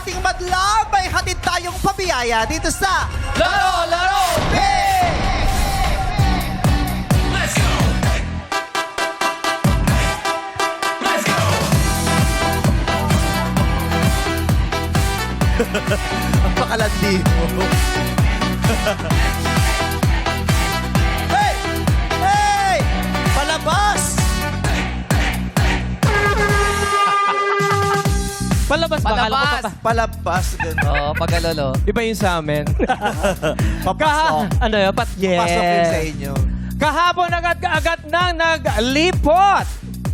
ating madla, may hatid tayong pabiyaya dito sa Laro, laro! Big! Let's go! Let's go! Ang pakalandi mo. Hey! Hey! Palabas! Palabas ba? Palabas. Palabas. Ganun. Oo, pagalolo. Iba yun sa amin. Papasok. Ano yun? Yes. Papasok yun sa inyo. Kahapon agad nang naglipot.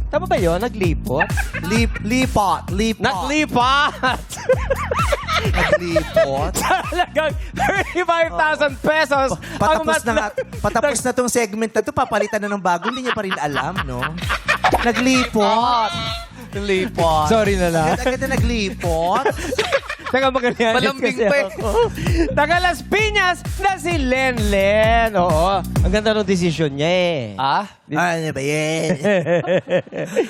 Tama ba yun? Naglipot? Lipot. Naglipat! Naglipot. Talagang 35,000 pesos. ang Patapos na tong segment na to, papalitan na ng bago, hindi niya pa rin alam, no? Naglipot. Naglipot. Sorry na lang. Agad na naglipot. Taga magaling. Palambing pa eh. Taga Las Piñas na si Len. Oo. Ang ganda ng decision niya eh. Ah? Ano ba yan?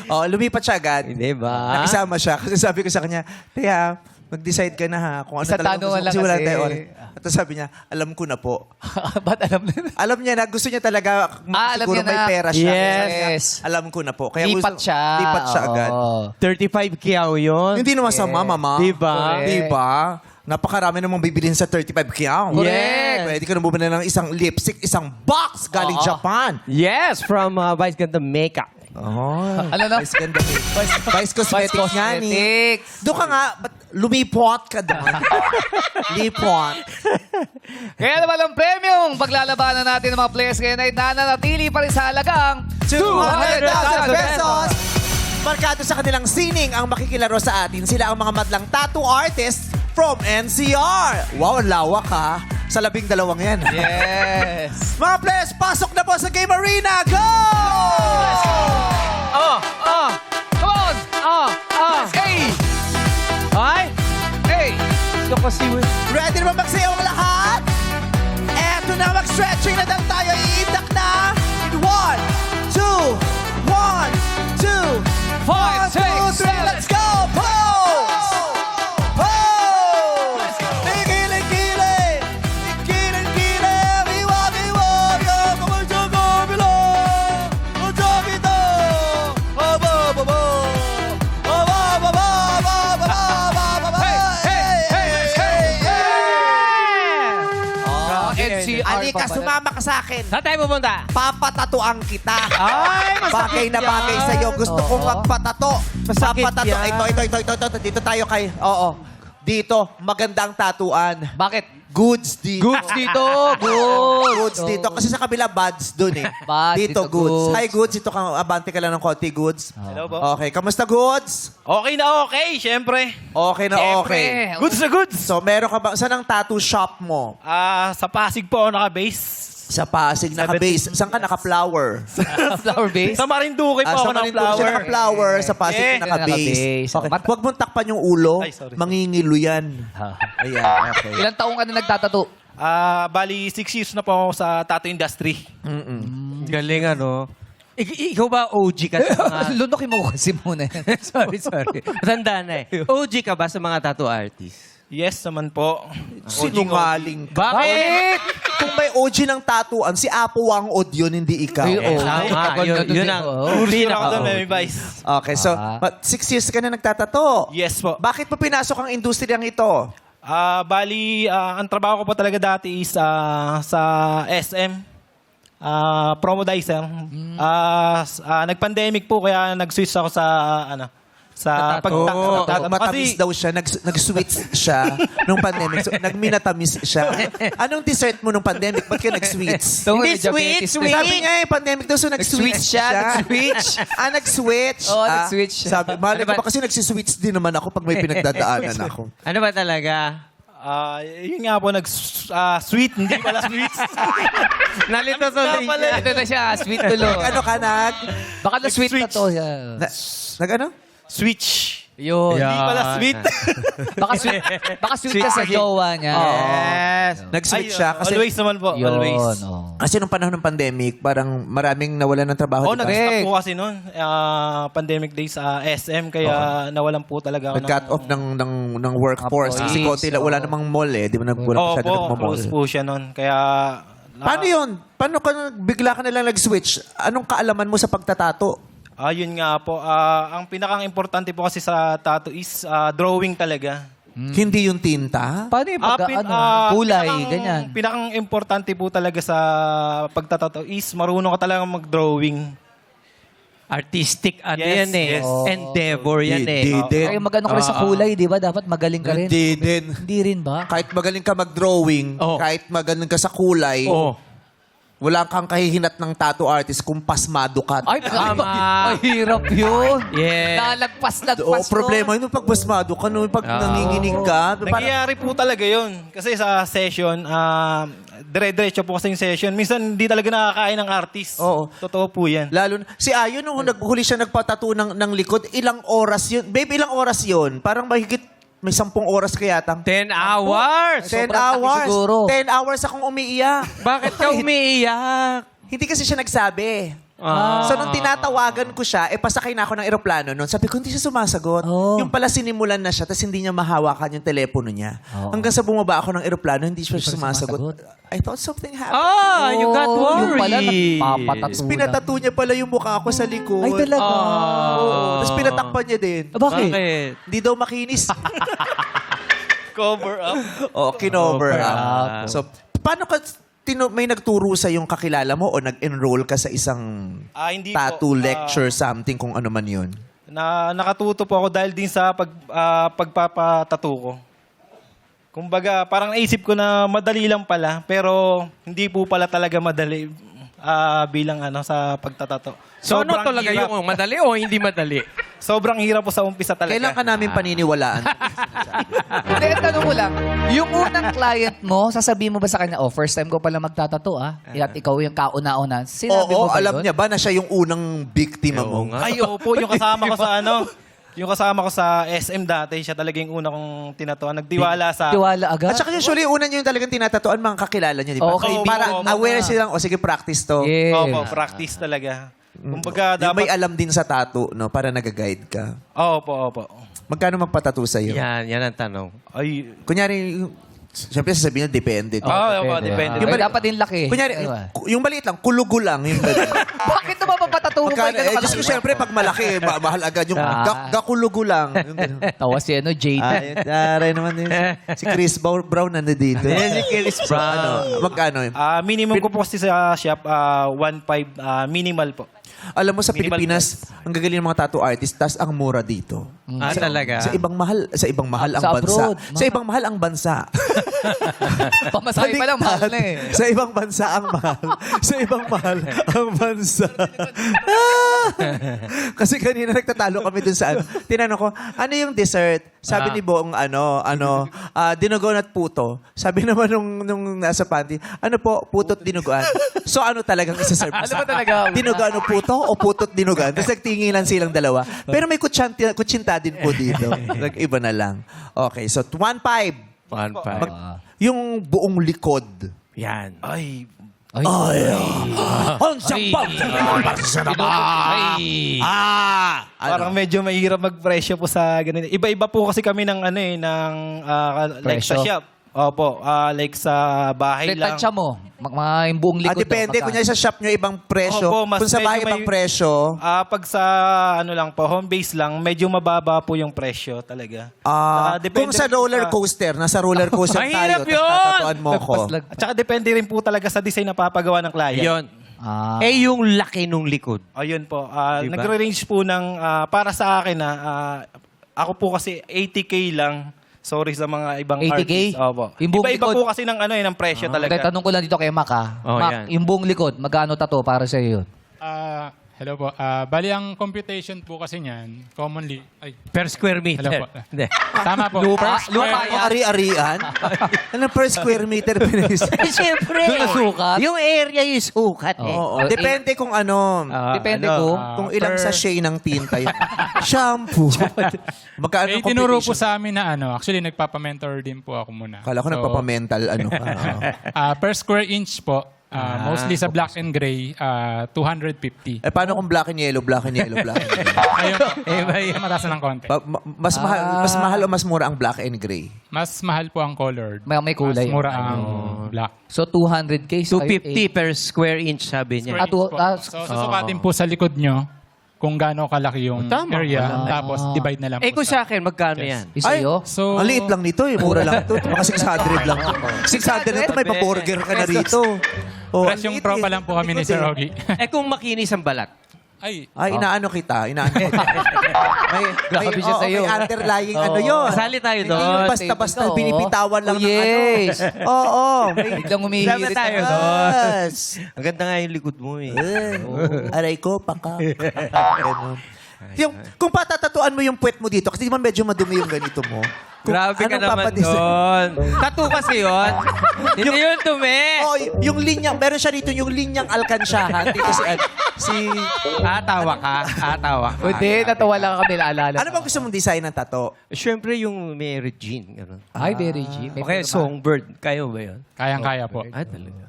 Oh, lumipat siya agad. Hindi ba? Nakisama siya. Kasi sabi ko sa kanya, Teha, mag-decide ka na ha. Kung ano Sa talaga tanungan lang kasi wala kasi. tayong oras. At tapos sabi niya, alam ko na po. Ba't alam na? Alam niya na, gusto niya talaga, Alam siguro niya may na. pera siya. Yes. Kaya sabi niya, alam ko na po. Kaya Lipat siya. Lipat siya agad. Oo. 35 kiyaw yun. Hindi naman sama, mama. Diba? Correct. Diba? Napakarami namang bibilin sa 35 kyaw. Correct. Pwede ka na bumili ng isang lipstick, isang box galing Oo. Japan. Yes, from Vice Ganda Makeup. Oh. Ano na? Vice Ganda. Vice Cosmetics nga ni. Cosmetics. Doon ka nga, ba't lumipot ka doon? Lipot. Kaya naman ang premium, paglalabanan natin ng mga players ngayon ay nananatili pa rin sa halagang 200,000 pesos! Markado sa kanilang sining ang makikilaro sa atin. Sila ang mga madlang tattoo artists from NCR. Wow, ang lawak ha. Sa 12 yan. Yes. Mga players, pasok na po sa Game Arena. Go! Come on! Hey! Ay! Hey! Gusto ko si... Ready na ba magsayaw ang lahat? Eto na, mag-stretching na lang tayo. Iitak na. In 1, 2, 1, 2, 5, 6, 3, let's go! Pose! Pose! Ikilig-kilig! Ikilig-kilig! Iwag-iwag! Kamay sa kabila! Sa kita! Aba-baba! Aba-baba! Aba-baba! Hey! Oh, NCR Alika, pa pala. sumama ka sa akin. Saan tayo pupunta? Papatatuan kita. Ay, Bagay na bagay yan. sa'yo. Gusto kong Oo. magpatato. Masakit Papatato. yan. Ito. Dito tayo kay... Oo. Dito, magandang tatuan. Bakit? Goods dito. Goods dito! Goods! Goods dito. Kasi sa kabila, bads dun eh. Bads, dito, dito, goods. goods. Hi, goods. Ito ka, abante ka lang ng konti, goods. Hello po. Okay. Kamusta, goods? Okay na okay, syempre. Okay na okay. Siyempre. Goods na goods. So, meron ka ba... Saan ang tattoo shop mo? Sa Pasig po ako naka-base. Sa Pasig, naka-base. Saan ka naka-flower? Flower base? Sa Marinduque po ako sa ng Marinduque flower. siya naka-flower. Sa Pasig Yeah. ka naka-base. Naka-base. Okay. Huwag mong takpan yung ulo. Ay, sorry. Mangingilo yan. Ayan, okay. Ilang taong ka na nagtatato? Bali, 6 years na po ako sa tattoo industry. Galing ano. Ikaw ba OG ka sa mga... Lunokin mo kasi muna yan. sorry. Matanda na eh. OG ka ba sa mga tattoo artist? Yes naman po. Sinungaling ka. Bakit? Kung may OG ng tatuan, si Apo Wang Od yun, hindi ikaw. Ay, oo. Tama, yun ang Sure ako doon, pinaka-OG. may vice. Okay, so, but 6 years ka na nagtatato. Yes po. Bakit mo pinasok ang industriyang ito? Bali, ang trabaho ko po talaga dati is sa SM. Promodizer. Nag-pandemic po, kaya nag-switch ako sa sa Matamis daw siya, nag-sweets siya nung pandemic. So, nagminatamis siya. Anong dessert mo nung pandemic? Ba't ka nag-sweets? Hindi, sweet. Sabi nga eh, pandemic daw, so nag-switch siya. Nag-switch. Nag-switch. Oo, nag-switch siya. Sabi, mali ko ba kasi nagsiswitch din naman ako pag may pinagdadaanan ako. Ano ba talaga? Yun nga po, sweet, hindi pala sweets. Nalito sa linya. Ito na siya, sweet tulo. Ano ka Baka na sweet na to. Nag-ano? Switch. Yun. Hindi pala sweet. Baka sweet ka sa jowa niya. Yes. Nag-switch siya kasi Always naman po. Yun. Always. Oh. kasi nung panahon ng pandemic, parang maraming nawalan ng trabaho. Oo, di ba? nag-stop po kasi noon. Pandemic days sa SM, kaya nawalan po talaga ako Nag-cut off ng workforce. Kasi konti lang, wala namang mall eh. Di ba wala Oo masyado po, nagmamall. close po siya noon. Kaya... Paano yun? Paano ka bigla ka na lang nag-switch? Anong kaalaman mo sa pagtatato? Yun nga po. Ang pinakang importante po kasi sa tattoo is drawing talaga. Hindi yung tinta? Paano yung kulay, ganyan? Pinakang importante po talaga sa pagtatato is marunong ka talaga mag-drawing. Artistic Yes, yan eh. yes. Endeavor yan eh. Kaya magano ka rin sa kulay, di ba? Dapat magaling ka rin. Hindi din. Hindi rin ba? Kahit magaling ka mag-drawing, Oo. kahit magaling ka sa kulay, Oo. wala kang kahihinat ng tattoo artist kung pasmado ka. Ay, Tama. mahirap yun. Yes. Lalagpas-lagpas Problema yun pag pasmado ka, no, pag nanginginig ka. Parang, Nangyayari po talaga yun. Kasi sa session, dire-diretso po kasi yung session. Minsan hindi talaga nakakain ng artist. Oo. Totoo po yan. lalo na, si Ayon, nung naghuli siya nagpatato ng likod, ilang oras yun? Babe, ilang oras yun? Parang mahigit, may 10 oras kaya tang. 10 hours. 10 Sobrang laki hours. siguro. 10 hours akong umiiyak. Bakit ka umiiyak? Hindi kasi siya nagsabi. Ah. So, nung tinatawagan ko siya, pasakay na ako ng eroplano noon. Sabi ko, hindi siya sumasagot. Oh. Yung pala sinimulan na siya, tapos hindi niya mahawakan yung telepono niya. Oh. Hanggang sa bumaba ako ng eroplano, hindi siya sumasagot. sumasagot. I thought something happened. Ah, you got Yung worried. pala, nagpapatato Tapos pinatato niya pala yung mukha ko sa likod. Ay, talaga. Oo. Tapos pinatakpan niya din. Bakit? Bakit? Hindi daw makinis. Cover up. Kinover Cover up. up. So, paano ka, may nagturo sa yung kakilala mo o nag-enroll ka sa isang Hindi po. tattoo lecture, something, kung ano man yun? Nakatuto po ako dahil din sa pagpapatato ko. Kumbaga, parang naisip ko na madali lang pala, pero hindi po pala talaga madali bilang sa pagtatato. So ano talaga hirap. yung madali o hindi madali? Sobrang hirap po sa umpisa talaga. Kailan ka namin paniniwalaan? Hindi, tanong ko lang. Yung unang client mo, sasabihin mo ba sa kanya, first time ko pala magtatato, At ikaw yung kauna-una. Sinabi mo Oo, ba alam yun? niya ba na siya yung unang biktima mo? Ay, opo, yung kasama ko sa yung kasama ko sa SM dati, siya talaga yung una kong tinatuan. Nagtiwala sa... Tiwala agad? At saka usually, una niyo yung talagang tinatatuan, mga kakilala niya, di ba? Oo, kaibigan. Para Oo, aware silang, sige, practice to. Yeah. Opo, practice talaga. Kumbaga, Yung may dapat... alam din sa tattoo, no? Para nag-guide ka. Opo. Magkano magpatato sa'yo? Yan ang tanong. Ay, Kunyari, siyempre sasabihin nyo, depende. opo, depende. Yung dapat yung laki. Kunyari, Ano ba? yung maliit lang, kulugo lang. Yung Bakit naman papatato mo pa Magkano, Diyos ko, siyempre, pag malaki, mahal agad. Yung gakulugo lang. Yung ganun. Tawa si JD. Aray naman din. Si Chris Brown nandito dito. Si Chris Brown. Magkano? Minimum ko po kasi sa shop, 1.5 minimal po. Alam mo, sa Minimal Pilipinas, ang gagaling ng mga tattoo artist, tas ang mura dito. Talaga? Sa ibang mahal ang Sa bansa. abroad, Sa ibang mahal ang bansa. Pamasahe pa lang, mahal na eh. Sa ibang bansa ang mahal. Sa ibang mahal ang bansa. Kasi kanina nagtatalo kami dun sa tinanong ko, ano yung dessert? Sabi ni Bong, dinuguan at puto. Sabi naman nung nasa panty, ano po, puto't dinuguan. So ano talagang isa-serve mo Ano ba talaga? Dinuguan o puto o puto't dinuguan? Tapos nagtingilan silang dalawa. Pero may kutsinta din po dito. Iba na lang. Okay, so 1.5. 1.5. Yung buong likod. Yan. Ay, parang medyo mahirap magpresyo po sa ganito. Iba-iba po kasi kami ng like sa Presyo? shop. Opo, like sa bahay lang. Tansya mo. Yung buong likod. Depende. daw, Kunya sa shop nyo, ibang presyo. Opo, mas Kung sa bahay, medyo ibang may- presyo. Pag sa lang po, home base lang, medyo mababa po yung presyo talaga. Kung sa roller coaster, nasa roller coaster tayo, Mahirap tapos yun! tatatuan mo ko. Nagpaslag. At saka depende rin po talaga sa design na papagawa ng client. Yun. Ah. Yung laki nung likod. Ayun po. Diba? Nagre-range po ng, para sa akin ako po kasi 80K lang. Sorry sa mga ibang 80K? artists. Opo. Yung buong Iba-iba likod? po kasi ng ng presyo Okay, talaga. tanong ko lang dito kay Mac Oh, Mac, yan. yung buong likod, magkano tato para sa iyo yun? Hello po. Bali, ang computation po kasi niyan, commonly... Ay, Per square meter. Hello po. Hindi. tama po. Lupa Ang ari-arian? Ano per square meter pinis? Siyempre. Doon nasukat? Yung area yung sukat eh. Oo. Depende kung ano. Depende kung... Kung ilang sachet ng tinta yun. Shampoo. Magkano May ang tinuro po computation? sa amin na actually nagpapamentor din po ako muna. Kala ko nagpapamental ano ka. Per square inch po, mostly sa black and gray, 250. Eh paano kung black and yellow, black and yellow, black and yellow? Ayun po. Mataas ng konti. Mas mahal o mas mura ang black and gray? Mas mahal po ang colored. May kulay. Mas mura ang black. So, 200K. So, 250 per square inch, sabi niya. Ah, Square inch po. So, susukatin po sa likod nyo kung gaano kalaki yung Tama area. pala. Tapos, divide na lang Eh po kung sa akin, magkano yan? Isa Ay, iyo? So, Ang liit lang nito eh. Mura lang ito. Baka 600 lang. 600 nito, may pa-burger ka na rito. Oh, Plus yung tropa lang po kami ni Sir Ogie. Eh kung makinis ang balat. Ay, Inaano kita. Inaano kita. Grabe siya sa'yo. May underlying ano yun. Kasali tayo Hindi doon. yung basta-basta Oo. binibitawan lang Oh, ng yes. ano. Oo. May Biglang Kasama umihirit. tayo na. doon. Yes. Ang ganda nga yung likod mo eh. Aray ko, paka. Ganun. Kung patatatuan mo yung puwet mo dito, kasi di ba medyo madumi yung ganito mo. Grabe ka anong naman papadesign? doon. Tattoo kasi yun. Hindi yun dumi. Oh, yung linyang, meron siya dito yung linyang alkansyahan. Dito si Atawa ka. Atawa ka. Hindi, natawa lang ako nilaalala. ano ba gusto mong design ng tato? Siyempre yung Mary Jean. Ganun. Ay, very G. O kaya songbird. Kayo ba yun? kayang-kaya po. Ay, talaga.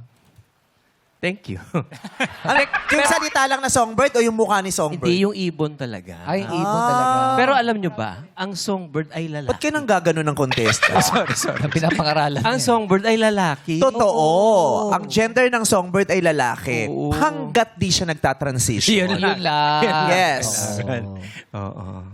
Thank you. Ano, yung salita lang na songbird o yung mukha ni songbird? Hindi yung ibon talaga. Ay, ibon talaga. Pero alam nyo ba, ang songbird ay lalaki. Ba't ka nang gagano ng contest? Ang pinapangaralan Ang niya. songbird ay lalaki. Totoo. Ang gender ng songbird ay lalaki. Oo. Hanggat di siya nagtatransition. Yun lang. Yes. Oo.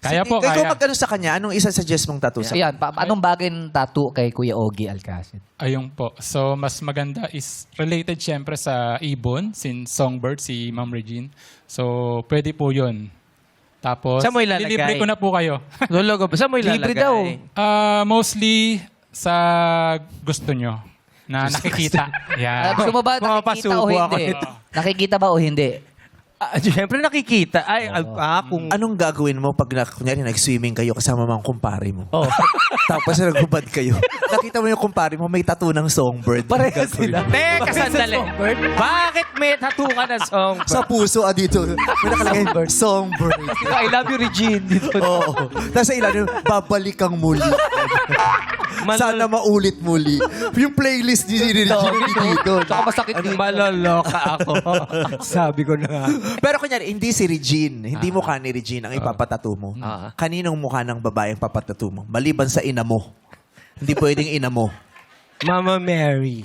Kaya po, Ikaw kaya. mag-ano sa kanya? Anong isa-suggest mong tattoo sa Ayan, anong bagay ng tattoo kay Kuya Ogie Alcacid? Ayun po. So, mas maganda is related syempre sa ibon, since songbird, si Ma'am Regine. So, pwede po yun. Tapos, Saan mo ilalagay? lilibre ko na po kayo. Lologo ba? Saan mo ilalagay? Libre daw. Mostly sa gusto nyo na nakikita. Yan. Gusto mo ba nakikita o Mapapasubo ako hindi? nito. Nakikita ba o hindi? Siyempre nakikita. Ay, kung... Anong gagawin mo pag kunyari nag-swimming kayo kasama mga kumpare mo? Tapos naghubad kayo. Nakita mo yung kumpare mo, may tattoo ng songbird. Parehas sila. Teka, sandali. Bakit may tattoo ka na songbird? Sa puso, dito. May nakalagay, songbird. I love you, Regine. Dito. Oo. Tapos sa ilalim, babalik kang muli. Sana maulit muli. Yung playlist ni Regine dito. Tsaka masakit dito. Maloloka ako. Sabi ko na. Pero kunyari, hindi si Regine. Hindi mukha ni Regine ang ipapatato mo. Kaninong mukha ng babae ang papatato mo? Maliban sa ina mo. Hindi pwedeng ina mo. Mama Mary.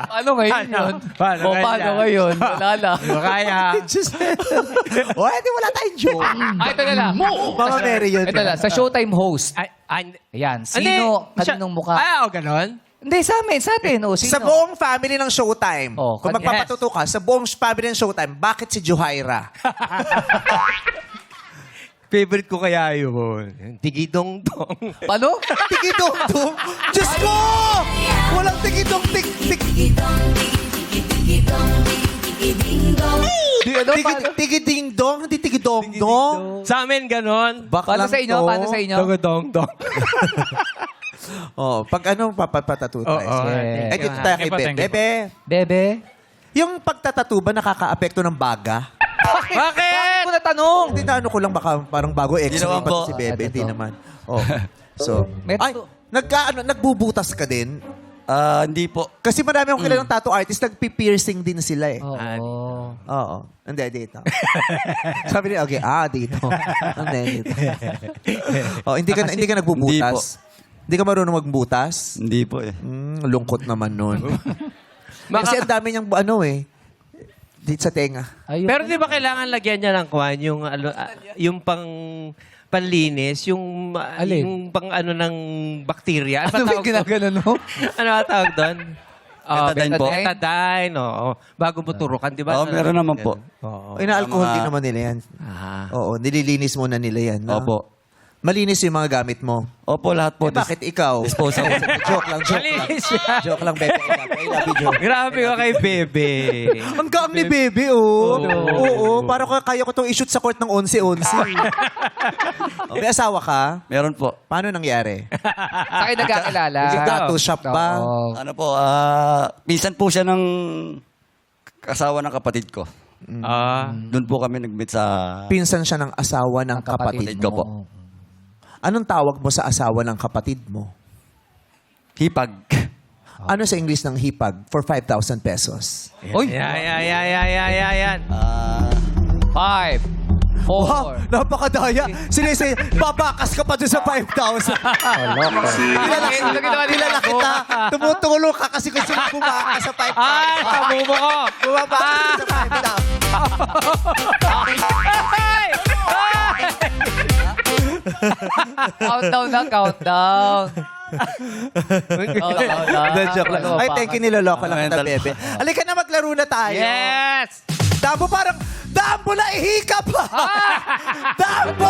Ano ngayon yun? Paano Paano ngayon? Wala lang. Kaya. O, edi wala tayong joke. Ito na lang. Mama Mary yun. Ito na, sa Showtime host. Ayan, sino, kaninong mukha? Ganon? Hindi, sa atin. O, sino? Sa buong family ng Showtime, Oh, kung magpapatuto ka, sa buong family ng Showtime, bakit si Johaira? Favorite ko kaya yun. Tigidong-dong. Paano? Tikidong-dong? Diyos ko! Walang tikidong-tik. Tigiding-dong? Hindi tigidong-dong? Sa amin ganon. Paano sa inyo? Paano sa inyo? Dong-dong. Oh, pag ano, papatato tayo. Oo. Eh, dito tayo kay Thank you po. Bebe. Bebe? Yung pagtatato ba nakaka-apekto ng baga? Bakit mo natanong? Hindi na ano ko lang baka parang bago ex naman pa po. si Bebe. Ah, Hindi totoo. naman. Oh. So, May ay, tattoo. nagbubutas ka din? Hindi po. Kasi marami akong kilalang tattoo artist, nagpi-piercing din sila eh. Oo. Oo. Hindi, dito. Sabi niya, okay, dito. Hindi, dito. Oh, hindi ka nagbubutas? Hindi ka marunong magbutas? Hindi po eh. Lungkot naman nun. Kasi ang dami niyang dito sa tenga. Ayun. Pero di ba kailangan lagyan niya ng kwan, yung panlinis, yung Alin? yung pang ng bakterya. Ano ba yung ginagano, no? Ano ba tawag doon? Betadine po. Betadine, oo. Bago mo turukan, di ba? Oo, meron naman po. Oo. Inaalcohol Mga- din naman nila yan. Oo, nililinis muna nila yan. No? Opo. Malinis yung mga gamit mo. Opo, lahat po. Bakit ikaw? Disposable. Joke lang. Malinis siya. Joke lang, Bebe. I love you, joke. Grabe ka kay Bebe. Ang gaang ni Bebe, oh. Oo. Parang kaya ko itong i-shoot sa court ng 11-11. May asawa ka? Meron po. Paano nangyari? Sa kayo nagkakilala. Tattoo shop ba? Oo. Ano po, minsan po siya ng kasawa ng kapatid ko. Doon po kami nag-meet sa... Pinsan siya ng asawa ng kapatid kapatid ko po. mo. Anong tawag mo sa asawa ng kapatid mo? Hipag. Ano sa English ng hipag for 5,000 pesos? Uy! Yan. 5, 4. Wow, napakadaya. Sige, babakas ka pa dun sa 5,000. Kilala kita. Tumutulong ka kasi gusto mo bumakas sa 5,000. Ay, pabubo ko. Bumabakas sa 5,000. Countdown na, countdown. Joke lang. Ay, thank you, niloloko lang kita, Bebe. Halika na, maglaro na tayo. Yes! Dambo parang, Dambo na ihika pa! Dambo!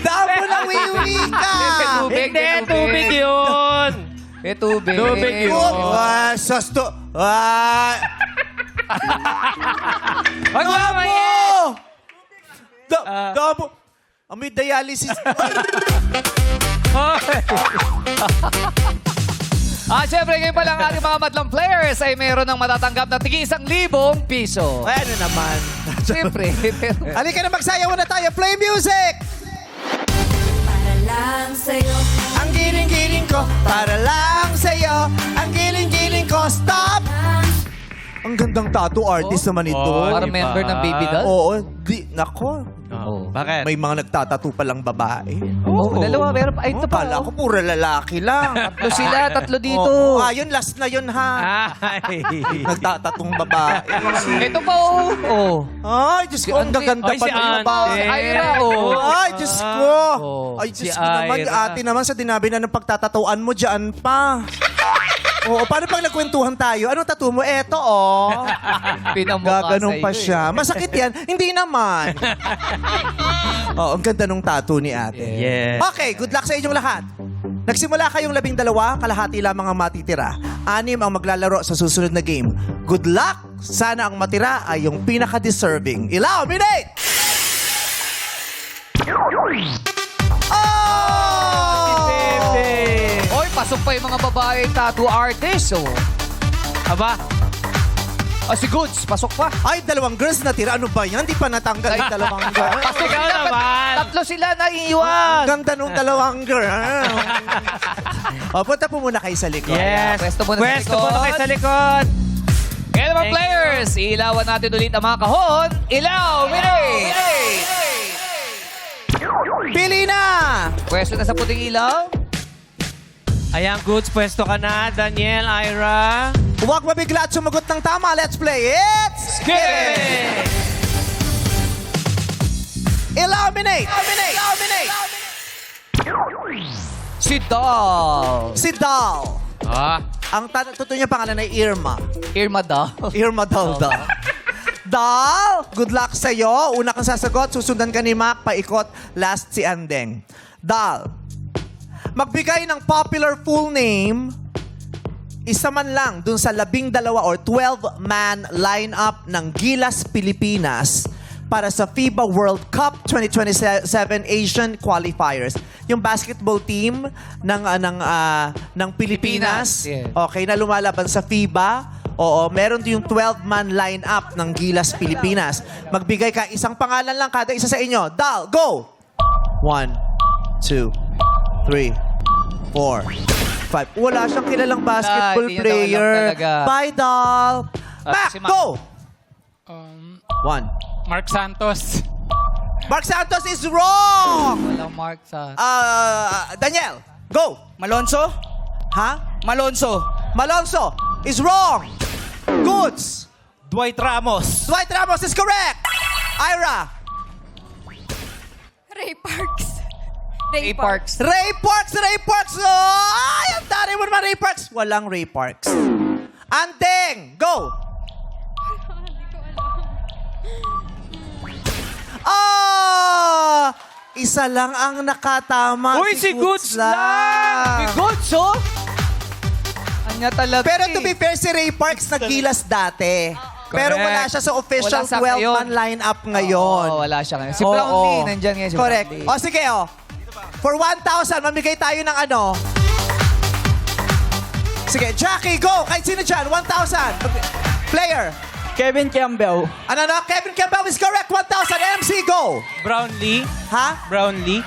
Dambo na wiwi ka! Hindi, tubig yun. May tubig. Tubig yun. Oh, sasto. Wag mo Dambo! Dambo! May dialysis. Siyempre, ngayon pa lang ating mga madlang players ay mayroon ng matatanggap na tigi 1,000 piso. Ano naman? Siyempre, pero... Halika na, magsayaw na tayo. Play music! Para lang sa'yo. Ang giling-giling ko, para lang sa'yo. Ang giling-giling ko, stop! Ang gandang tattoo artist naman ito. Para member ng Baby Doll? Oo, nako. Bakit? May mga nagtatattoo palang babae. Oo, dalawa. Meron pa. Ay, ito pa. Kala ko puro lalaki lang. Tatlo dito. Oo. Yun, last na yun ha. Ay. Nagtatatong babae. Ito pa, oh. Ay, Diyos ko, ang Ante. gaganda Ay, pa si ng Ante. babae. Ira, oh. Ay, Diyos ko. Ay, si Diyos ko naman. Ira. Ate naman sa dinabi na ng pagtatatuan mo dyan pa. Oo, paano pag nagkwentuhan tayo? Anong tattoo mo? Eto, oh. Pinamukha Gaganong sa'yo, pa siya. Masakit yan? Hindi naman. Oh, ang ganda nung tattoo ni ate. Yes. Okay, good luck sa inyong lahat. Nagsimula kayong 12, kalahati lamang ang matitira. 6 ang maglalaro sa susunod na game. Good luck! Sana ang matira ay yung pinaka-deserving. Eliminate! Oh! Oy, pasok pa yung mga babae tattoo artist, oh. Aba, Si Goods, pasok pa. Ay, 2 girls na tira. Ano ba yan? Di pa natanggal yung 2 girls. Pasok Ikaw sila, naman. Tatlo sila naiiwan. Ganda nung 2 girls. Punta po muna kayo sa likod. yes. Pwesto muna sa Pwesto likod. muna kayo sa likod. Kaya naman Thank players, ilawan natin ulit ang mga kahon. Ilaw, minate! Pili na! Pwesto na sa puting ilaw. Ayan, Goods, pwesto ka na. Daniel, Ira. Huwag mabigla at sumagot ng tama. Let's play it! Skip! Eliminate! Si Doll. Si Dal. Ang totoo niya pangalan ay Irma. Irma Doll. Irma Dal. Dal, good luck sa'yo. Una kang sasagot, susundan ka ni Mac, paikot, last si Andeng. Dal, magbigay ng popular full name, isa man lang dun sa 12 or 12-man lineup ng Gilas Pilipinas para sa FIBA World Cup 2027 Asian Qualifiers. Yung basketball team ng Pilipinas, Yeah. okay, na lumalaban sa FIBA. Oo, meron din yung 12-man lineup ng Gilas Pilipinas. Magbigay ka isang pangalan lang kada isa sa inyo. Dal, go! 1, 2, 3, 4, 5. Wala siyang kilalang basketball Hindi niya daw alam player. talaga. Bye, Dal. Mac, si Mac. go! Um, 1. Mark Santos. Mark Santos is wrong! Walang mark sa... Daniel, go! Malonzo? Ha? Malonzo. Malonzo is wrong! Goods! Dwight Ramos. Dwight Ramos is correct! Ira! Ray Parks. Ray Parks. Ray Parks! Ray Parks! Oh, ay, ang tari mo naman, Ray Parks! Walang Ray Parks. Andeng, go! Isa lang ang nakatama. Uy, si Goods lang! Goods, oh! Anya talaga. Pero eh. to be fair, si Ray Parks nagilas dati. Pero wala siya sa official Wala sa 12-man ngayon. lineup ngayon. Oo, wala siya ngayon. Si Oo, Brownlee, oo. nandyan ngayon si Correct. Brownlee. O sige, o. For 1,000, mamigay tayo ng ano. Sige, Jackie, go! Kahit sino dyan, 1,000. Player. Kevin Campbell. Ano na? Kevin Campbell is correct. 1,000. MC, go! Brownlee. Ha? Brownlee.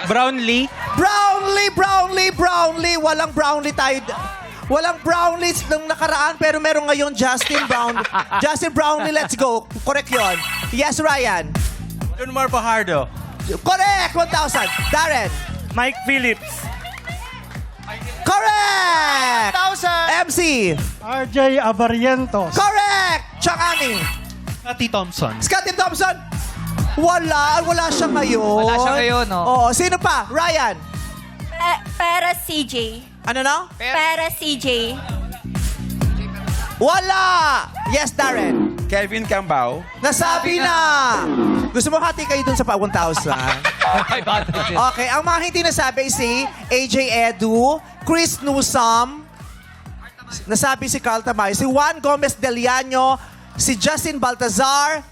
Brownlee. Brownlee. Walang Brownlee tayo. Walang Brownlee nung nakaraan, pero meron ngayon Justin Brownlee. Justin Brownlee, let's go. Correct yon. Yes, Ryan. Junmar Fajardo. Correct, 1,000. Darren. Mike Phillips. Correct! 1,000. MC. RJ Abarientos. Correct! Chakani. Scotty Thompson. Scottie Thompson. Wala siya ngayon. Wala siya ngayon, no? Oo, sino pa? Ryan. Para CJ. Ano na? Para CJ. Wala! Yes, Darren. Kevin Cambao. Nasabi na! Gusto mo hati kayo dun sa pa 1,000? Okay, ang mga hindi nasabi si AJ Edu, Chris Newsom, nasabi si Carl Tamayo, si Juan Gomez Deliano, si Justin Baltazar,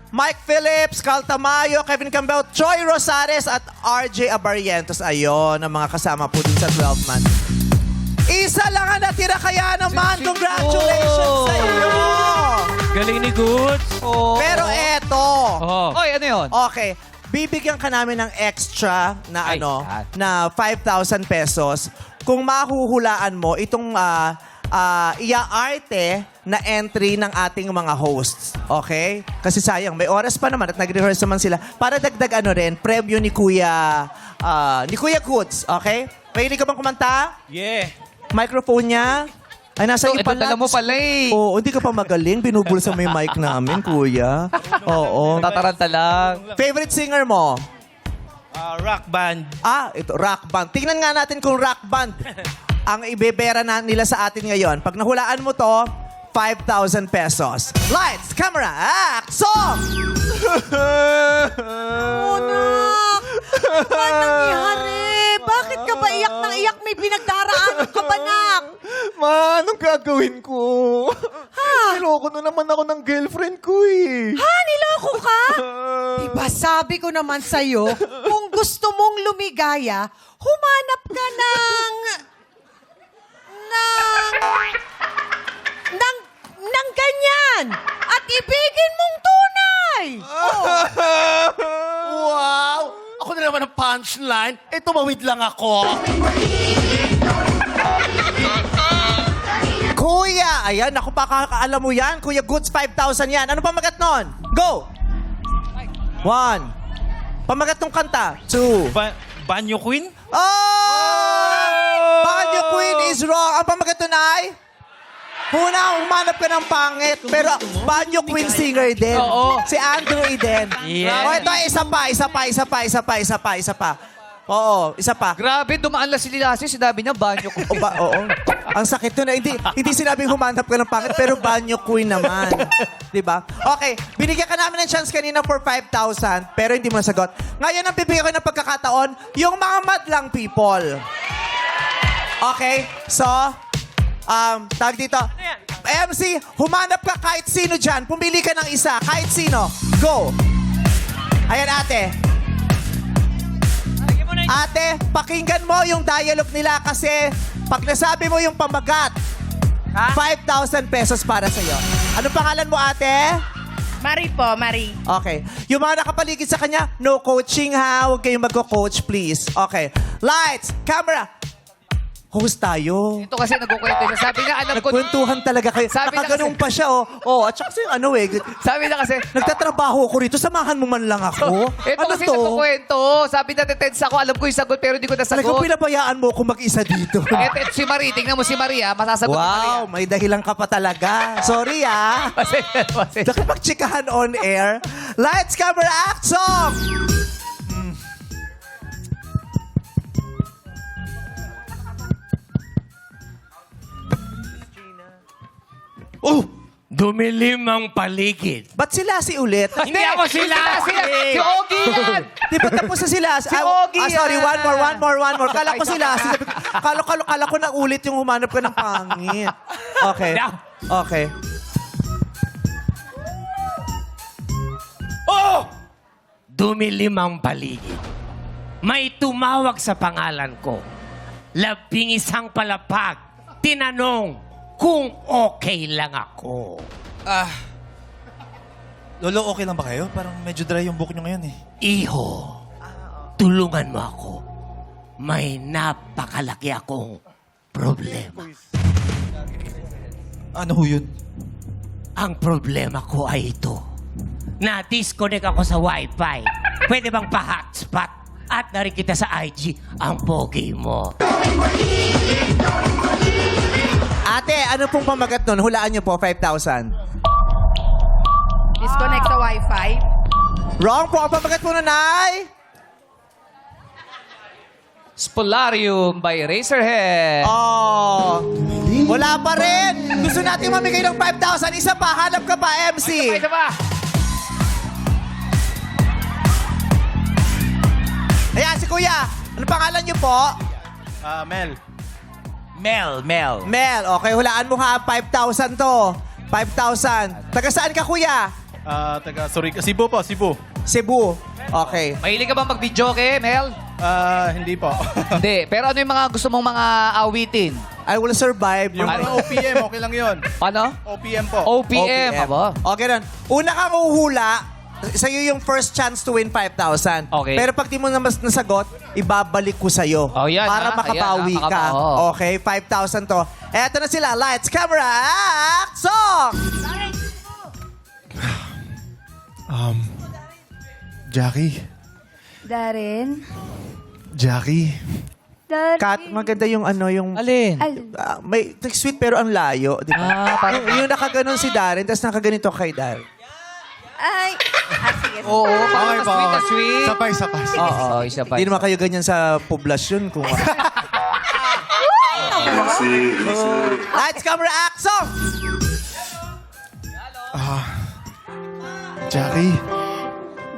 Mike Phillips, Carl Tamayo, Kevin Campbell, Troy Rosares, at RJ Abarientos. Ayun, ang mga kasama po din sa 12-man. Isa lang ang natira, kaya naman, congratulations sa iyo! Galing ni Goods. Pero eto, Oh. Oy, ano yun? okay, bibigyan ka namin ng extra na Ay, ano, yan. na 5,000 pesos kung mahuhulaan mo itong iaarte na entry ng ating mga hosts. Okay? Kasi sayang, may oras pa naman at nag-rehearse naman sila para dagdag ano rin, premyo ni Kuya Goods. Okay? Ready ka bang kumanta? Yeah. Microphone niya? Ay, nasa iyo Ito, pala. dala mo pala eh. Oo, hindi ka pa magaling. Binubulsa mo yung mic namin, kuya. Oo. Tataranta lang. Favorite singer mo? Rock band. Ito, rock band. Tingnan nga natin kung rock band ang ibebera na nila sa atin ngayon. Pag nahulaan mo to, 5,000 pesos. Lights, camera, action! Anak! Ano nangyari? Bakit ka ba iyak ng iyak? May pinagdaraanan ka ba, nak? Ma, anong gagawin ko? Niloko na naman ako ng girlfriend ko eh. Ha? Niloko ka? Diba sabi ko naman sa'yo, kung gusto mong lumigaya, humanap ka ng ganyan. At ibigin mong tunay. Wow! Ako na naman ang punchline. Eh, tumawid lang ako. Kuya, ayan, ako pa kakaalam mo yan. Kuya Goods, 5,000 yan. Ano pamagat nun? Go! 1. Pamagat ng kanta. 2. Banyo Queen? Oh! Banyo Queen is wrong. Ang pamagat nun ay... Humanap ka ng pangit, pero Banyo Queen singer din. Oo. Si Andrew Eden. Yeah. O, ito, isa pa. Oo, isa pa. Grabe, dumaan lang si Lilasi. Sinabi niya, banyo ko. Oo. Ang sakit nun. Hindi sinabing humanap ka ng pangit, pero Banyo Queen naman. Diba? Okay, binigyan ka namin ng chance kanina for 5,000, pero hindi mo nasagot. Ngayon, ang bibigyan ko ng pagkakataon, yung mga madlang people. Okay, so... tag dito. MC, humanap ka kahit sino dyan. Pumili ka ng isa. Kahit sino. Go. Ayan, ate. Ate, pakinggan mo yung dialogue nila kasi pag nasabi mo yung pamagat, 5,000 pesos para sa'yo. Anong pangalan mo, ate? Marie po, Marie. Okay. Yung mga nakapaligid sa kanya, no coaching ha. Huwag kayong magko-coach, please. Okay. Lights, camera. Host tayo. Ito kasi nagkukwento siya. Sabi niya, alam ko... Nagkwentuhan talaga kayo. Sabi na Nakaganon kasi- pa siya, oh. Oh, at saka kasi ano eh. Sabi niya kasi... Nagtatrabaho ako rito. Samahan mo man lang ako. Ito ano kasi to? nagkukwento. Sabi na detense ako. Alam ko yung sagot pero hindi ko Talagang nasagot. pinabayaan mo kung mag-isa dito. Ito si Marie. Tingnan mo si Maria. Masasagot ni Maria. Wow, may dahilan ka pa talaga. Sorry ah. Pasensya. Nakipagtsikahan on air. Lights, camera, action! Oh! Dumilim ang paligid. Ba't sila si ulit? Hindi ako sila. Si Ogie yan. Di ba tapos na sila? Si Ogie sorry, yan. one more. Kala ko sila. Kala ko na ulit yung humanap ka ng pangit. Okay. Okay. Oh! Dumilim ang paligid. May tumawag sa pangalan ko. 11 palapag. Tinanong kung okay lang ako. Lolo, okay lang ba kayo? Parang medyo dry yung buhok nyo ngayon eh. Iho, tulungan mo ako. May napakalaki akong problema. Ano ho yun? Ang problema ko ay ito. Na-disconnect ako sa Wi-Fi. Pwede bang pa-hotspot? At narin kita sa IG, ang pogi mo. Ate, ano pong pamagat nun? Hulaan niyo po, 5,000. Disconnect sa Wi-Fi. Wrong po. Ang pamagat po, nanay. Spolarium by Razorhead. Oh. Wala pa rin. Gusto natin mamigay ng 5,000. Isa pa. Hanap ka pa, MC. Ito ba? Ayan, si Kuya. Ano pangalan niyo po? Mel. Mel. Okay, hulaan mo ha. 5,000 to. 5,000. Taga saan ka, Kuya? Cebu po, Cebu. Cebu. Okay. Mahilig ka ba mag-video, Mel? Hindi po. Hindi. Pero ano yung mga gusto mong mga awitin? I will survive. Yung mga OPM, okay lang yun. Ano? OPM po. OPM. Aba. Okay nun. Una kang uhula, sa'yo yung first chance to win 5,000. Okay. Pero pag di mo naman nasagot, ibabalik ko sa'yo. Oh, yan, para ha? makabawi Ayan, ka. oo. Okay, 5,000 to. Eto na sila. Lights, camera, action! Jackie. Darren. Jackie. Darren. Kat, maganda yung ano, yung... Alin? may sweet pero ang layo. Di ba? Parang... yung nakaganon si Darren, tapos nakaganito kay Darren. Ay. Sige. Oo, parang sweet na sweet. Sapay. Oo, isa pa. Hindi naman kayo ganyan sa poblasyon. Kung... Lights, camera, action! Jackie.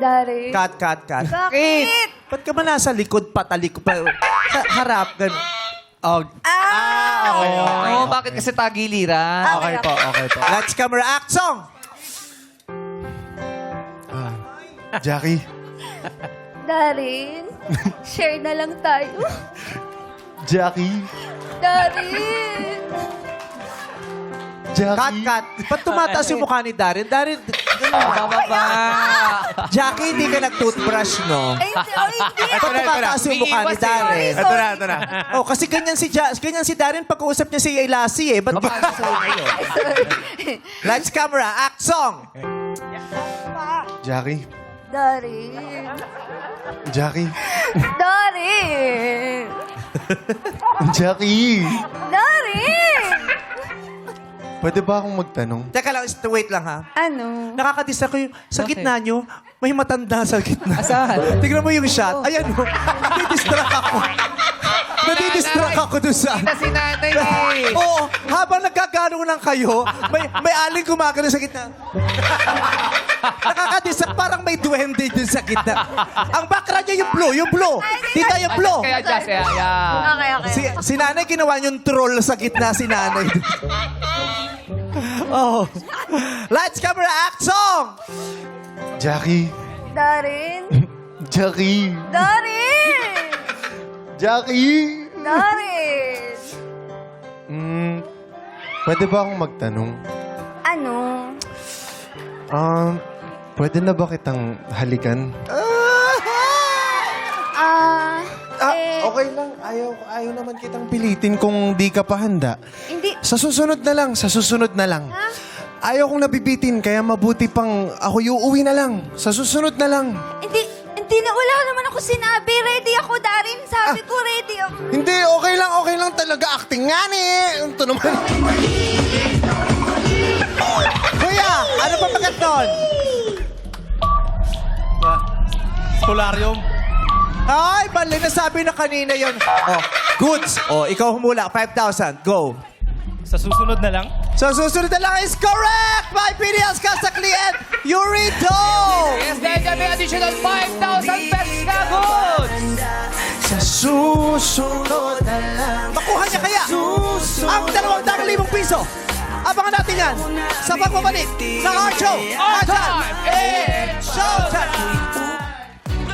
Darren. Kat. Bakit? Ba't ka ba nasa likod, patalikod pa? Sa harap, gano'n. Oh. Okay. Oo, bakit kasi tagiliran? Okay po. Lights, camera, action! Jackie. Darren. Share na lang tayo. Jackie. Darren. Jackie. Kat. Ba't tumataas yung mukha ni Darren? Darren, Bababa. Jackie, hindi ka nag-toothbrush, no? Ay, hindi. Ba't tumataas yung mukha ni Darren? Ito na. Oh, kasi ganyan si Darren pag-uusap niya si Lassie, eh. Ba't Lights, camera, action! Jackie. Darren. Jackie. Darren. Jackie. Darren. Pwede ba akong magtanong? Teka lang, wait lang ha. Ano? Nakakadisa ko yung sa gitna nyo, may matanda sa gitna. Saan? Tignan mo yung shot. Ayan mo. Nadidistract ako. Nadidistract ako doon sa... Kita si nanay eh. Oo, habang nagkagano lang kayo, may aling gumagano sa gitna. Nakakadisa, parang may duwende dun sa gitna. Ang background niya yung blue. Tita, yung blue. Kaya just, yeah. Okay. Si nanay ginawa yung troll sa gitna si nanay. Oh. Lights, camera, action! Jackie. Darren. Jackie. Darren. Jackie. Darren. Pwede ba akong magtanong? Ano? Pwede na ba kitang halikan? Okay lang. Ayaw naman kitang pilitin kung di ka pa handa. Hindi. Sa susunod na lang. Ha? Ayaw kong nabibitin, kaya mabuti pang ako uuwi na lang. Sa susunod na lang. Hindi na, wala naman ako sinabi. Ready ako, Darren. Sabi ko, ready ako. Hindi, okay lang talaga. Acting nga ni. Ito naman. Kuya, ano pa pagat nun? Solarium. Ay, bali, nasabi na kanina yon. Oh, goods. Oh, ikaw humula. 5,000. Go. Sa susunod na lang. So, susunod na lang is correct! May PDLs ka sa client, Yurito! Yes, dahil kami additional 5,000 pesos na goods! Sa susunod na lang. Makuha niya kaya ang 200,000 piso. Abangan natin yan sa pagbabalik ng Art Show. Art Time! Showtime!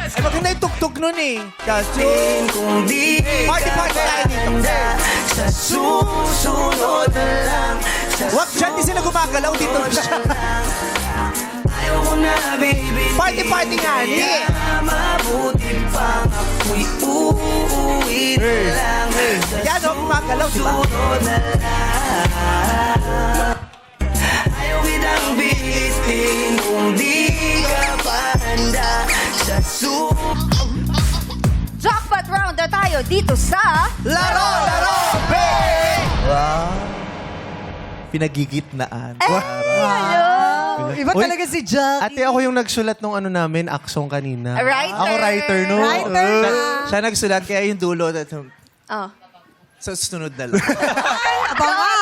Ay, maganda yung tugtog nun eh. Kasi party tayo dito. Sa susunod na lang. Wag dyan, di sila gumagalaw dito. Party nga ni. Yan o, gumagalaw, di ba? Ayaw kitang bitin kung di ka pa handa sa Jackpot round na tayo dito sa... Laro! Wow. Pinagigitnaan. Iba talaga si Jack. Ate, ako yung nagsulat nung ano namin, aksong kanina. Writer. Ako writer, no? Writer na. Siya nagsulat, kaya yung dulo. Oh. Sa susunod na lang.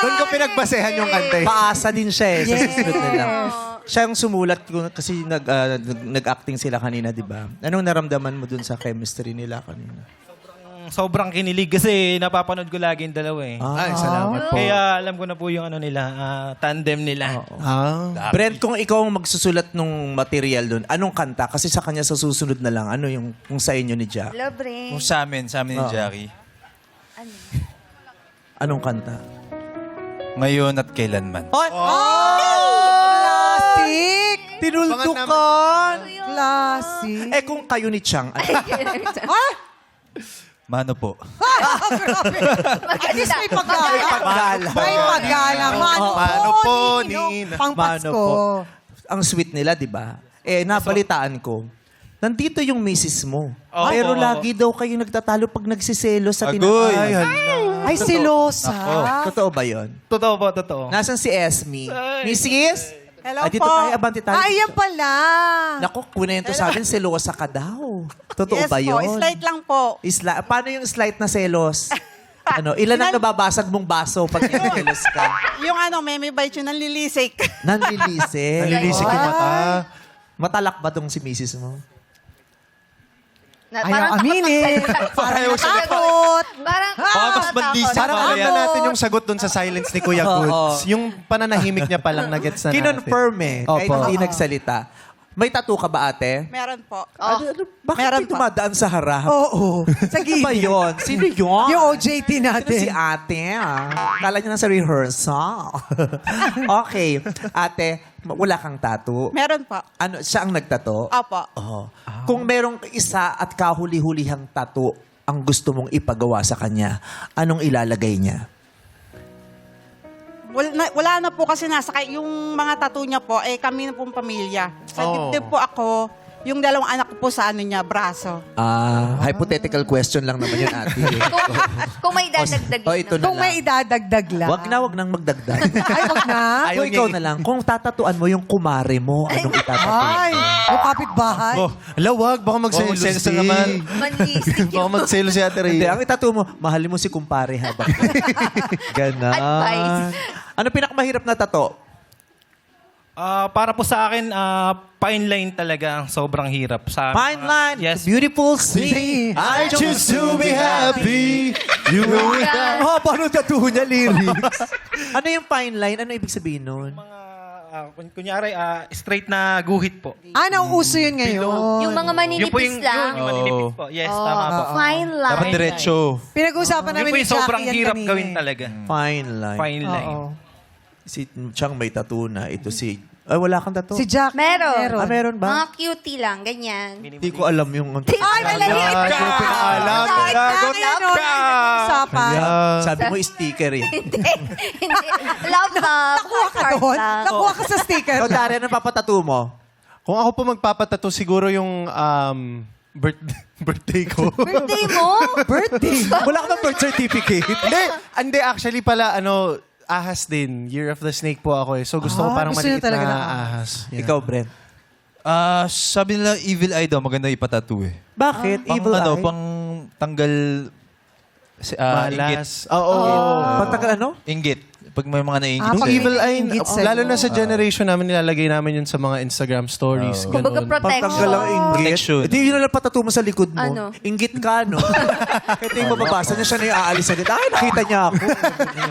Doon ko pinagbasehan yung kanta eh. Paasa din siya eh, sa susunod na lang. Siya yung sumulat kasi nag-acting sila kanina, di ba? Anong naramdaman mo dun sa chemistry nila kanina? Sobrang kinilig kasi napapanood ko lagi yung dalawa eh. Ay, salamat po. Kaya alam ko na po yung ano nila, tandem nila. Brent, kung ikaw ang magsusulat ng material dun, anong kanta? Kasi sa kanya sa susunod na lang, ano yung kung sa inyo ni Jack? Hello, Bre. Kung sa amin ni Jackie. Anong kanta? Ngayon at kailanman. Classic! Tinultukan! Classic. Eh kung kayo ni Chang, ano? Mano po. At least may paggalang. Paggalang. May paggalang. Mano po, Ninong. Nina. Pang Mano Pasko. po. Ang sweet nila, di ba? Eh, nabalitaan ko. Nandito yung misis mo. Oo. Pero lagi daw kayo nagtatalo pag nagsiselo sa Agoy. tinapay. Ay, silosa. Totoo ba yun? Totoo po, totoo. Nasaan si Esme? Mrs.? Hello Ah, dito po. tayo, abanti tayo. Ay, yan pala. Naku, kunento sa akin, selosa ka daw. Totoo ba yun? lang po. Paano yung slight na selos? Ilan ang nababasag mong baso pag selos ka? Yung may bite yun, nanlilisik. Nanlilisik. Nalilisik yung mata. Matalak ba tong si misis mo? Ayaw aminin. Parang natakot. Parang mas mandisip Parang pa alam kaya. na natin yung sagot dun sa silence ni Kuya Goods. Yung pananahimik niya palang nagets na natin. Kinonfirm eh. Kahit Opo. hindi nagsalita. May tattoo ka ba, ate? Meron po. Bakit Meron may dumadaan sa harap? Oo. Sa Ano ba gilid. yun? Sino yun? Yung OJT natin. Si ate. Kala niya nasa rehearsal. Okay. Ate, wala kang tattoo. Meron po. Siya ang nagtato? Opo. Oo. Kung merong isa at kahuli-hulihang tattoo ang gusto mong ipagawa sa kanya, anong ilalagay niya? Wala na po kasi yung mga tattoo niya po, kami na pong pamilya. Sa dibdib po ako, yung dalawang anak ko po sa braso. Hypothetical question lang naman yun, ate. Kung may dadagdag. Ito na Kung lang. may idadagdag lang. Wag nang magdagdag. Ay, wag na. Kung ikaw na lang, kung tatatuan mo yung kumare mo, anong itatatu? Ay, yung kapitbahay. Oh, lawag, baka magselos magselos din. naman. Manlisik Baka magselos si Ate Hindi, Rhea. ang itatu mo, mahalin mo si kumpare habang. Ganon. Advice. Ano pinakamahirap na tato? Para po sa akin, fine line talaga ang sobrang hirap. Fine line, Yes. beautiful sea. I choose to be happy. You Oh, paano tattoo niya lyrics? Ano yung fine line? Ano ibig sabihin nun? Kunyari, straight na guhit po. Nauuso yun ngayon. Yung mga maninipis lang. Yung maninipis po. Yes, tama po. Fine line. Dapat diretso. Pinag-uusapan Yun namin po ni yung sobrang Jackie yan hirap kanina gawin eh. talaga. Fine line. Fine line. Oo. Si Chang may tattoo na. Ito si... Ay, wala kang tattoo. Si Jack. Meron. Meron ba? Mga cutie lang, ganyan. Hindi ko alam yung... Ay, malahit ka! pinaalam. Lagot ka! Usapan. Sabi mo, sticker eh. Hindi. Love love. Nakuha ka Heart doon? lang. Nakuha ka sa sticker. Ikaw, Darren, ano papatattoo mo? Kung ako po magpapatato, siguro yung birthday ko. Birthday mo? Birthday. Wala ka ba birth certificate? Hindi, actually pala, ahas din. Year of the Snake po ako eh. So gusto ko parang gusto niya maliit talaga na ng ahas. Ikaw, Brent. Sabi nila evil eye daw, maganda ipatattoo eh. Bakit? Pang Evil eye? pang tanggal inggit. Malas. Oo. Pagtagal ano? Inggit. Pag may mga naiingit Ah, Yung pag sa'yo. evil eye, Ingit sa'yo. lalo na sa generation namin, nilalagay namin yun sa mga Instagram stories. Kumbaga ganun. Pagtanggal ang inggit. Protection. Ito yun lang patato mo sa likod mo. Ano? Inggit ka, no? Ito yung mababasa niya, siya na yung aalis agad. Ay, nakita niya ako.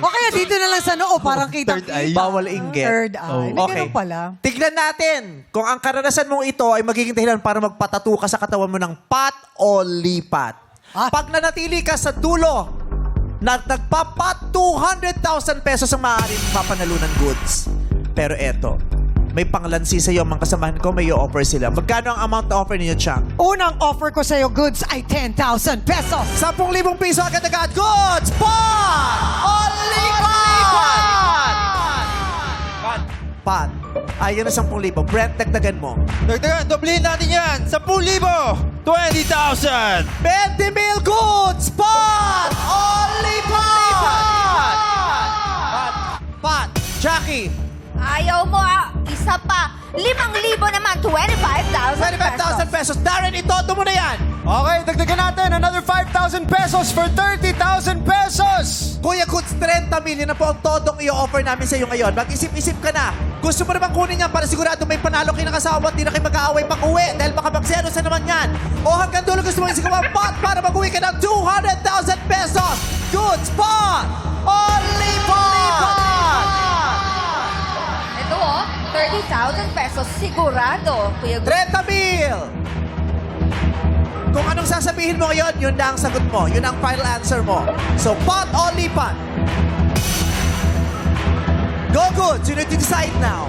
O kaya dito na lang sa noo, parang kita. Third eye. Bawal inggit. Third eye. May Okay. ganun pala. Tignan natin kung ang karanasan mong ito ay magiging dahilan para magpatato ka sa katawan mo ng pat o lipat. Ah. Pag nanatili ka sa dulo, nagpapat 200,000 pesos ang maaaring mapanalunan goods. Pero eto, may panglansi sa iyo, mga kasamahan ko, may i-offer sila. Magkano ang amount na offer ninyo, Chang? Unang offer ko sa'yo, goods, ay 10,000 pesos. 10,000 piso agad-agad. Goods! Pat! O lipat! Pat. Ayun na 10,000. Brent, dagdagan mo. Dagdagan, doblehin natin yan. 10,000! 20,000! 20,000 goods! Pat! O lipat! Pat! Jackie! Ayaw mo isa pa. 5,000 naman, 25,000 25,000 pesos. Darren, itodo mo na yan. Okay, dagdagan natin another 5,000 pesos for 30,000 pesos! Kuya Goods, 30,000,000 na po ang todong i-offer namin sa iyo ngayon. Mag-isip-isip ka na. Gusto mo naman kunin yan para sigurado may panalo kayo ng asawa at di na kayo mag-aaway pag-uwi dahil baka mag-zero sa naman yan. O hanggang dulo gusto mo isigaw ang pot para mag-uwi ka ng 200,000 pesos. Goods, pot! Only pot! Ito 30,000 pesos sigurado, Kuya Gus. 30,000! Kung anong sasabihin mo ngayon, yun na ang sagot mo. Yun ang final answer mo. So, pot o lipat? Go Goods! You need to decide now.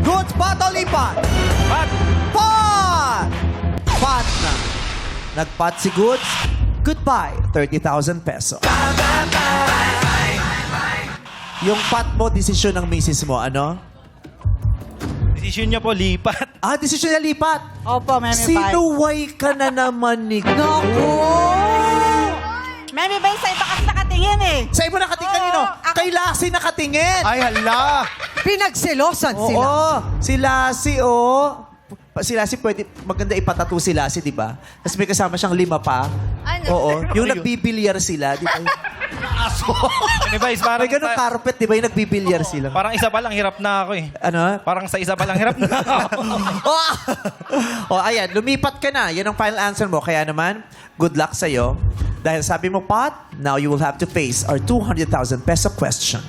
Goods, pot o lipat? Pot! Pot! Pot na. Nagpot si Goods. Goodbye, 30,000 pesos. Yung pot mo, desisyon ng misis mo, ano? Decision niya po, lipat. Ah, desisyon niya lipat. Opo, Memi Bay. Sinuway ka na naman ni Naku! Memi Bay, sa iba kasi nakatingin eh. Sa iba nakatingin kanino? Kay Lassie nakatingin. Ay, hala! Pinagselosan sila. Oo, si Lassie, si Lassie pwede, maganda ipatato si Lassie, di ba? Tapos may kasama siyang 5 pa. Ano? Oo, yung nagbibilyar sila, di ba? Memi Bay, parang, May ganun carpet, di ba? Yung nagbibilyar sila. parang isa pa lang, hirap na ako eh. Ano? Parang sa isa pa lang, hirap na ako. Ayan, lumipat ka na. Yan ang final answer mo. Kaya naman, good luck sa'yo. Dahil sabi mo, Pat, now you will have to face our 200,000 peso question.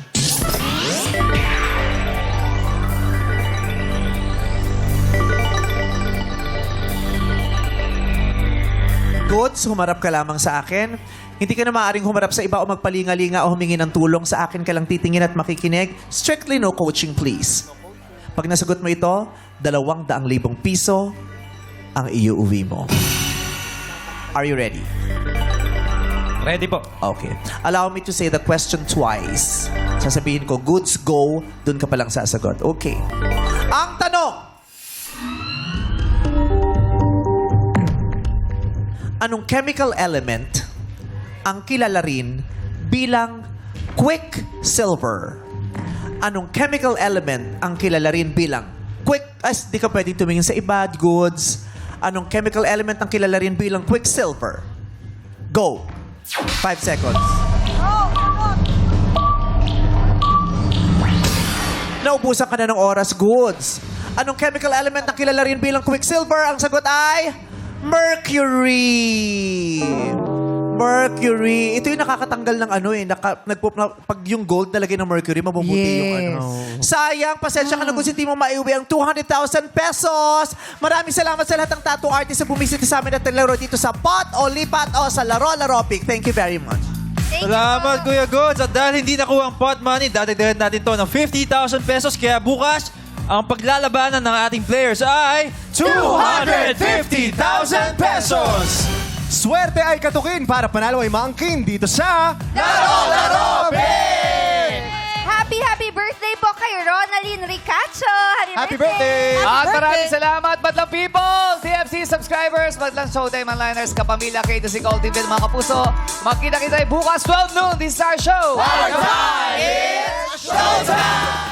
Goods, humarap ka lamang sa akin. Hindi ka na maaaring humarap sa iba o magpalinga-linga o humingi ng tulong. Sa akin ka lang titingin at makikinig. Strictly no coaching, please. Pag nasagot mo ito, 200,000 piso ang iuuwi mo. Are you ready? Ready po. Okay. Allow me to say the question twice. Sasabihin ko, goods, go. Doon ka palang sasagot. Okay. Ang tanong. Anong chemical element ang kilala rin bilang quicksilver? Anong chemical element ang kilala rin bilang di ka pwedeng tumingin sa iba, goods. Anong chemical element ang kilala rin bilang quicksilver? Go. 5 seconds. Naubusan ka na ng oras, goods. Anong chemical element ang kilala rin bilang quicksilver? Ang sagot ay mercury. Mercury. Ito yung nakakatanggal ng pag yung gold nalagay ng mercury, mabubuti yung Sayang, pasensya ka na kung hindi mo maiuwi ang 200,000 pesos. Maraming salamat sa lahat ng tattoo artist na bumisita sa amin at naglaro dito sa Pot o Lipat o sa Laro Pick. Thank you very much. Salamat, Kuya Goods. At dahil hindi nakuha ang pot money, dadagdagan natin to ng 50,000 pesos. Kaya bukas, ang paglalabanan ng ating players ay 250,000 pesos! Swerte ay katukin para panalo ay maangkin dito sa Laro Pick! Happy birthday po kay Ronaldin Ricacho. Happy birthday! At maraming salamat, Madlang People, TFC subscribers, Madlang Showtime Onliners, kapamilya, K2C Gold TV, mga kapuso. Makita kita bukas 12 noon, this is our show. Our time is showtime!